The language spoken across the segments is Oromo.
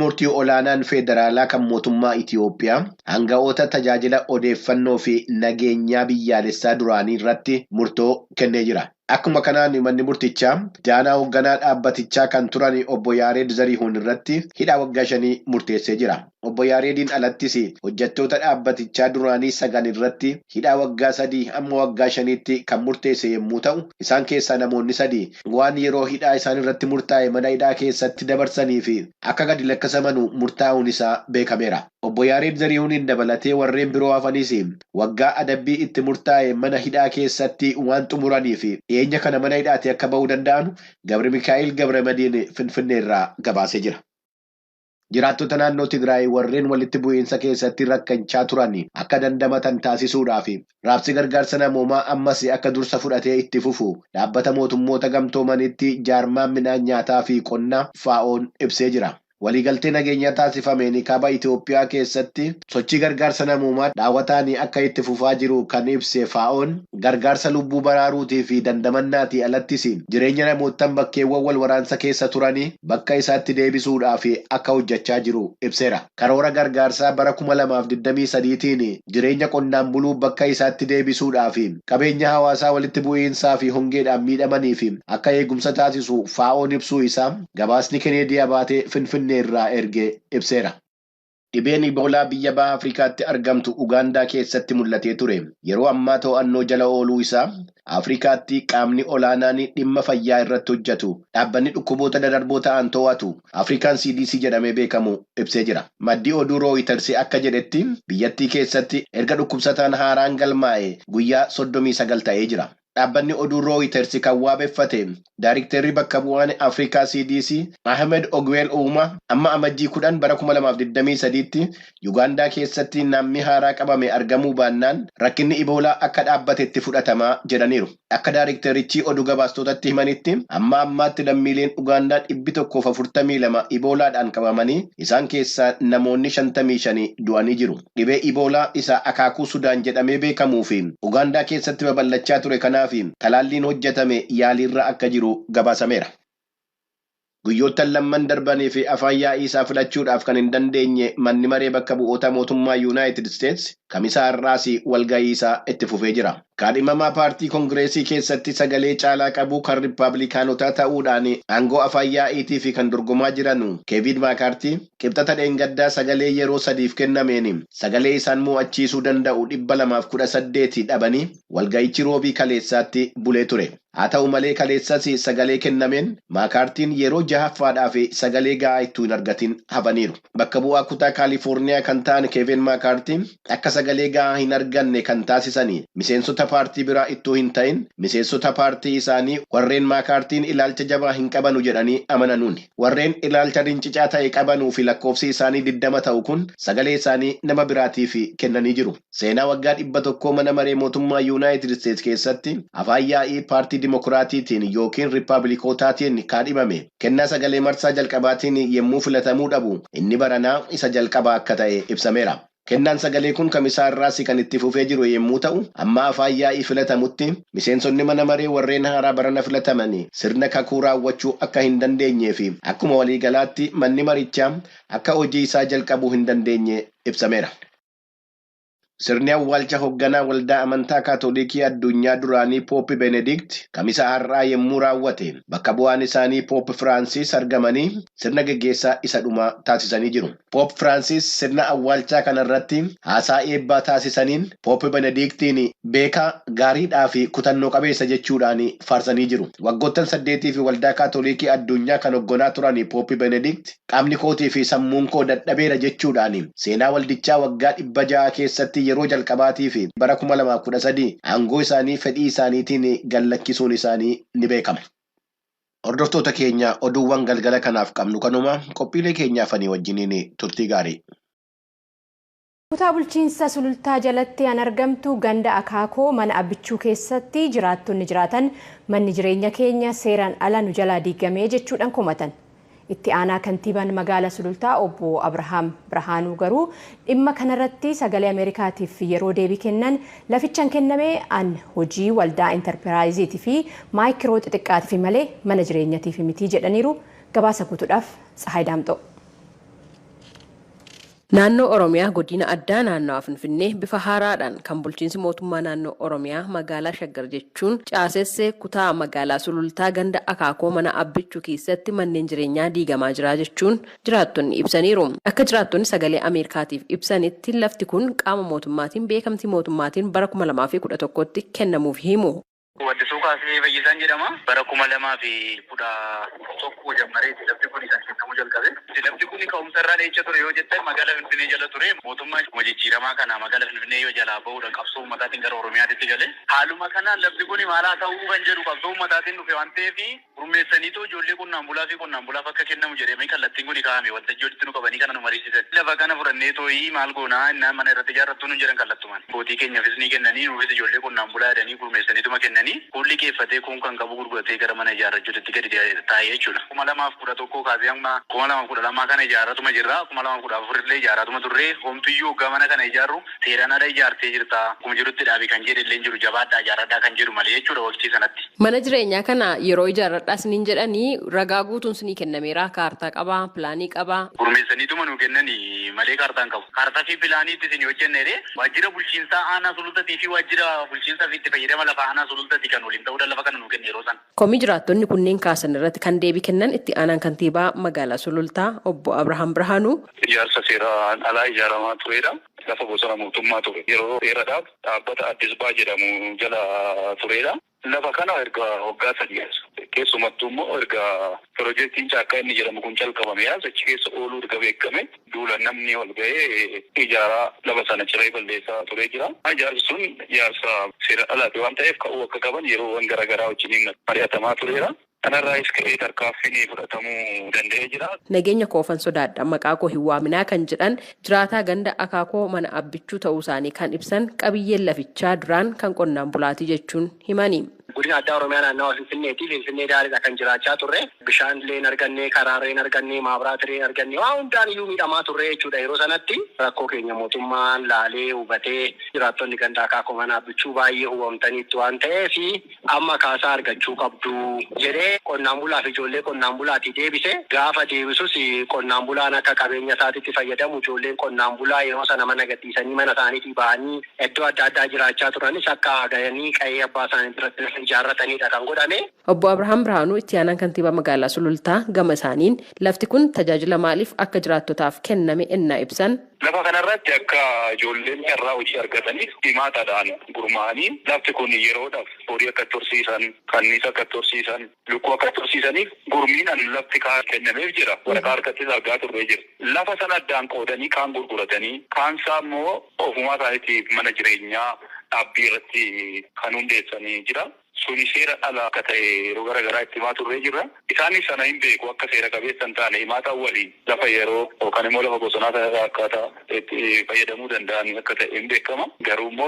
murtii olaanaan federaalaa kan mootummaa Itiyoophiyaa hanga'oota tajaajila odeeffannoo fi nageenyaa biyyaalessaa duraanii irratti murtoo kennee jira. Akkuma kanaan manni murtichaa jaanaa hoogganaa dhaabbatichaa kan turan obbo Yaareed Zarihuun irratti hidhaa waggaa 5 murteessee jira. Obbo Yaareediin alattis hojjettoota dhaabbatichaa duraanii 9 irratti hidhaa waggaa 3 amma waggaa 5tti kan murteesse yommuu ta'u, isaan keessaa namoonni 3 waan yeroo hidhaa isaan irratti murtaa'e mana hidhaa keessatti dabarsanii fi akka gadi lakkisamanu murtaa'uun isaa beekameera. Obbo Yaareed Zarihuuniin dabalatee warreen biroo hafanis waggaa adabbii itti murtaa'e mana hidhaa keessatti waan xumuraniif dhiyeenya kana mana hidhaatti akka ba'uu danda'an Gabri Mikaa'el Gabramadiin Finfinnee irraa gabaasee jira. Jiraattota naannoo Tigraay warreen walitti bu'iinsa keessatti rakkachaa turan akka dandamatan taasisuudhaaf raabsi gargaarsa namoomaa ammas akka dursa fudhatee itti fufu dhaabbata mootummoota gamtoomanitti jaarmaan midhaan nyaataa fi qonnaa FAO'n ibsee jira. Waliigaltee nageenyaa taasifameen kaaba Itoophiyaa keessatti sochii gargaarsa namoomaa daawwataan akka itti fufaa jiru kan ibse FAO'n gargaarsa lubbuu baraaruutii fi dandamannaatii alattis jireenya namootaan bakkeewwan wal waraansa keessa turanii bakka isaatti deebisuudhaaf akka hojjechaa jiru ibseera. Karoora gargaarsaa bara 2023tiin jireenya qonnaan buluu bakka isaatti deebisuudhaaf qabeenya hawaasaa walitti bu'iinsaa fi hongeedhaan miidhamaniif akka eegumsa taasisu FAO'n ibsuu isaa gabaasni Keneediyaa baatee Finfinnee irraa erge ibseera. Dhibeen Iboolaa biyya baha Afrikaatti argamtu Ugaandaa keessatti mul'atee ture. Yeroo ammaa to'annoo jala ooluu isaa Afrikaatti qaamni olaanaan dhimma fayyaa irratti hojjetu dhaabbanni dhukkuboota dadarboo ta'an to'atu Afrikaan CDC jedhamee beekamu ibsee jira. Maddi oduu Reuters akka jedhetti biyyattii keessatti erga dhukkubsataan haaraan galmaa'e guyyaa 39 ta'ee jira. Dhaabbanni oduu Reuters kan waabeffate Daayiriktarri bakka bu'aan Afrikaa CDC Ahmed Ogwel Ouma amma amajjii 10 bara 2023tti Ugaandaa keessatti namni haaraa qabame argamuu baannaan rakkinni Iboolaa akka dhaabbatetti fudhatamaa jedhaniiru. Akka Daayiriktarichi oduu gabaastotatti himanitti amma ammaatti lammiileen Ugaandaa 142 Iboolaadhaan qabamanii isaan keessaa namoonni 55 du'anii jiru. Dhibee Iboolaa isa akaakuu Sudaan jedhamee beekamuu fi Ugaandaa keessatti babal'achaa ture kanaaf talaalliin hojjetame yaaliirra akka jiru gabaasameera. Guyyoottan lamman darbanii fi afaan yaa'ii isaa filachuudhaaf kan hin dandeenye manni maree bakka bu'oota mootummaa Yuunaayitid Isteets kamisaa har'aas walgahii isaa itti fufee jira. Kaadhimamaa paartii Koongireesii keessatti sagalee caalaa qabu kan Riippaabilikaanotaa ta'uudhaan aangoo afaan yaa'iitii fi kan dorgomaa jiran Keevin Maakaartii qibxata dheengaddaa sagalee yeroo 3 kennameen sagalee isaan mo'achiisuu danda'u 218 dhabanii walga'ichi roobii kaleessaatti bulee ture. Haa ta'u malee kaleessas sagalee kennameen Maakaartiin yeroo 6ffaadhaaf sagalee ga'aa ittuu hin argatin hafaniiru. Bakka bu'aa kutaa Kaalifoorniyaa kan ta'an Keevin Maakaartiin akka sagalee ga'aa hin arganne kan taasisanii miseensota paartii biraa ittuu hin ta'in miseensota paartii isaanii warreen Maakaartiin ilaalcha jabaa hin qabanu jedhanii amananuuni. Warreen ilaalcha rincicaa ta'e qabanuu fi lakkoofsi isaanii 20 ta'u kun sagalee isaanii nama biraatiif kennanii jiru. Seenaa waggaa 100 mana maree mootummaa Yuunaayitid Isteets keessatti afaan yaa'ii paartii Dimokiraatiitiin yookiin Riippaabilikootaatiin kaadhimame kennaa sagalee marsaa jalqabaatiin yommuu filatamuu dhabu inni baranaa isa jalqabaa akka ta'e ibsameera. Kennaan sagalee kun kamisaa irraas kan itti fufee jiru yommuu ta'u amma afaan yaa'ii filatamutti miseensonni mana maree warreen haaraa barana filataman sirna kakuu raawwachuu akka hin dandeenyee fi akkuma waliigalaatti manni marichaa akka hojii isaa jalqabuu hin dandeenye ibsameera. Sirni awwaalcha hoogganaa waldaa amantaa Kaatoolikii addunyaa duraanii Poop Benedikt kamisa har'aa yommuu raawwate bakka bu'aan isaanii Poop Firaansis argamanii sirna geggeessaa isa dhumaa taasisanii jiru. Poop Firaansis sirna awwaalchaa kanarratti haasaa eebbaa taasisaniin Poop Benediktiin beekaa gaariidhaa fi kutannoo qabeessa jechuudhaan faarsanii jiru. Waggoottan 8 fi waldaa Kaatoolikii addunyaa kan hoogganaa turan Poop Benedikt qaamni kootii fi sammuun koo dadhabeera jechuudhaan seenaa waldichaa waggaa 600 keessatti yeroo jalqabaatii fi bara 2013 aangoo isaanii fedhii isaaniitiin gallakkisuun isaanii ni beekama. Hordoftoota keenya oduuwwan galgala kanaaf qabnu kanuma qophiilee keenyaafanii wajjiniin turtii gaarii. Kutaa bulchiinsa sulultaa jalatti an argamtu ganda akaakoo mana abbichuu keessatti jiraattonni jiraatan manni jireenya keenya seeraan ala nu jalaa diigamee jechuudhaan komatan. Itti aanaa kantiibaan magaalaa sulultaa obbo Abrahaam Birhaanuu garuu dhimma kanarratti sagalee Ameerikaatiif yeroo deebii kennan lafichaan kenname an hojii waldaa intarpiraayiziitii fi maayikiroo xixiqqaatiif malee mana jireenyatiif miti jedhaniiru. Gabaasa guutuudhaaf Tsahaay Daamxoo. Naannoo Oromiyaa godina addaa naannawaa Finfinnee bifa haaraadhaan kan bulchiinsi mootummaa naannoo Oromiyaa magaalaa Shaggar jechuun caasessee kutaa magaalaa Sulultaa ganda Akaakoo mana Abbichuu keessatti manneen jireenyaa diigamaa jira jechuun jiraattonni ibsaniiru. Akka jiraattonni sagalee Ameerikaatiif ibsanitti lafti kun qaama mootummaatiin beekamtii mootummaatiin bara 2011tti kennamuuf himu. Waddisuu kaasee Fayyisaan jedhama. Bara 2011 jammaree lafti kun kan kennamu jalqabe. Lafti kun ka'umsa irraa dheecha ture yoo jettan magaalaa Finfinnee jala ture. Mootummaan jijjiiramaa kana magaalaa Finfinnee yoo jalaa bahuudha qabsoo ummataatiin gara Oromiyaatti gale. Haaluma kanaan lafti kun maalaa ta'uu kan jedhu qabsoo ummataatiin dhufe waan ta'eef gurmeessaniitoo ijoollee qonnaan bulaa fi qonnaan bulaaf akka kennamu jedhamee kallattiin kun kaa'ame waltajjii walitti nu qabanii kana nu mariisisan. Lafa kana fudhannee too'ii maal goonaa innaan mana irratti ijaarrattuu nu jedhan kallattumaan. Bootii keenyaafis ni kennanii nuufis ijoollee qonnaan bulaa jedhanii gurmeessaniituma kennanii. Kulli keeffatee kun kan qabu gurguratee gara mana ijaarrachuutti gadi taa'ee jechuudha. 2011 kaasee amma 2012 kana ijaarratuma jirra. 2014 illee ijaarratuma turre. Homtuyyuu hoggaa mana kana ijaarru seeraan ala ijaartee jirta. Akkuma jirutti dhaabii kan jedhe illee jiru jabaadhaa ijaarradhaa kan jedhu malee jechuudha waqtii sanatti. Mana jireenyaa kana yeroo ijaarradhaa isiniin jedhanii ragaa guutuun isinii kennameera. Kaartaa qabaa, pilaanii qabaa. Gurmeessaniituma nu kennanii malee kaartaan qabu. Kaartaa fi pilaaniitti isin hojjennee waajjira bulchiinsaa aanaa sulultatii fi waajjira bulchiinsaa fi itti fayyadama lafa aanaa sulultatii kan waliin ta'uudhaan lafa kana nu kenna yeroo sana. Komii jiraattonni kunneen kaasan irratti kan deebii kennan itti aanaan kantiibaa magaalaa Sulultaa obbo Abrahaam Birhaanuu. Ijaarsa seeraan alaa ijaaramaa turedha. Lafa bosona mootummaa ture. Yeroo dheeraadhaaf dhaabbata Addisbaa jedhamu jala turedha. Lafa kana erga waggaa 3 keessumattuu immoo erga piroojeektiin caakkaa inni jedhamu kun calqabame achi keessa ooluu erga beekame duula namni ol ga'ee ijaaraa lafa sana ciree balleessaa turee jira. Ijaarsi sun ijaarsa seeraan alaati waan ta'eef ka'uu akka qaban yeroowwan garaagaraa wajjin mari'atamaa tureera. Kanarraayis ka'ee tarkaanfiin fudhatamuu danda'ee jira. Nageenya koofan sodaadha maqaa koo hin waaminaa kan jedhan jiraataa ganda Akaakoo mana Abbichuu ta'uu isaanii kan ibsan qabiyyeen lafichaa duraan kan qonnaan bulaatii jechuun himani. Godina addaa Oromiyaa naannawaa Finfinneetii. Finfinnee daariidha kan jiraachaa turre. Bishaan illee hin arganne, karaa hin arganne, maabiraata illee hin arganne. Waan hundaan iyyuu miidhamaa turre jechuudha. Yeroo sanatti rakkoo keenya mootummaan laalee hubatee jiraattonni ganda Akaakoo mana Abbichuu baay'ee hubamtaniitti waan ta'eef amma kaasaa argachuu qabdu jedhee qonnaan bulaa fi ijoollee qonnaan bulaatii deebise. Gaafa deebisus qonnaan bulaan akka qabeenya isaatiitti fayyadamu ijoolleen qonnaan bulaa yeroo sana mana gadhiisanii mana isaaniitii bahanii iddoo adda addaa jiraachaa turanis akka gahanii qe'ee abbaa isaanii biratti ijaarratanidha kan godhame. Obbo Abrahaam Birhaanuu itti aanaan kantiibaa magaalaa Sulultaa gama isaaniin lafti kun tajaajila maaliif akka jiraattotaaf kenname ennaa ibsan. Lafa kanarratti akka ijoolleen carraa hojii argataniif himaataadhaan gurmaa'anii lafti kun yeroodhaaf horii akka tursiisan, kanniisa akka tursiisan, lukkuu akka tursiisaniif gurmiidhaan lafti kennameef jira. Waraqaa harkattis argaa turree jira. Lafa sana addaan qoodanii kaan gurguratanii kaansaa immoo ofumaa isaaniitiif mana jireenyaa dhaabbii irratti kan hundeessanii jira. Suni seera ala akka ta'e yeroo garaagaraa itti himaa turree jirra. Isaanis sana hin beeku akka seera qabeessa hin taane himaata waliin lafa yeroo yookaan immoo lafa bosonaa ta'e akkaataa itti fayyadamuu danda'an akka ta'e hin beekama. Garuu immoo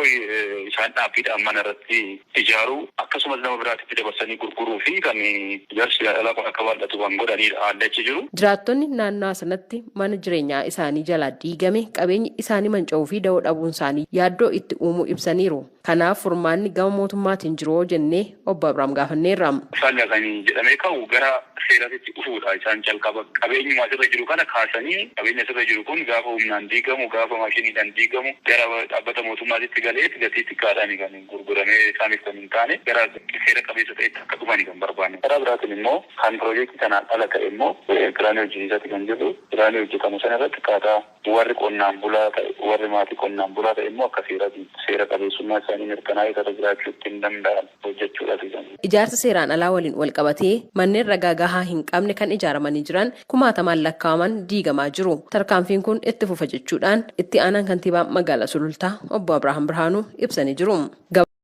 isaan dhaabbiidhaan mana irratti ijaaruu akkasumas nama biraatti dabarsanii gurguruu fi kan ijaarsi alaa kun akka bal'atu kan godhanidha addachi jiru. Jiraattonni naannoo sanatti mana jireenyaa isaanii jalaa diigame qabeenyi isaanii manca'uu fi da'oo dhabuun isaanii yaaddoo itti uumuu ibsaniiru. Kanaaf furmaanni gama mootummaatiin jiru jennee obbo Abrahaam gaafanneerra. Isaan nyaatanii jedhamee ka'u gara seeraatti dhufuudha. Isaan calqaba qabeenyuma asirra jiru kana kaasanii qabeenya asirra jiru kun gaafa humnaan diigamu gaafa maashiniidhaan diigamu gara dhaabbata mootummaatti galee gatii xiqqaadhaan kan gurguramee isaaniif kan hin taane gara seera qabeessa ta'etti akka dhufanii kan barbaanne. Karaa biraatiin immoo kan piroojeektii sanaan ala ta'e immoo kiraanii hojjechiisaatti kan jiru kiraanii hojjetamu sana irratti akkaataa warri qonnaan bulaa ta'e warri maatii qonnaan bulaa ta'e immoo akka seera qabeessummaa isaanii mirkanaa'ee irra jiraachuu ittiin danda'an hojjechuudhaaf. Ijaarsa seeraan alaa waliin wal qabatee manneen ragaa gahaa hin qabne kan ijaaramanii jiran kumaatamaan lakkaa'aman diigamaa jiru. Tarkaanfiin kun itti fufa jechuudhaan itti aanaan kantiibaa magaalaa Sulultaa obbo Abrahaam Birhaanuu ibsanii jiru.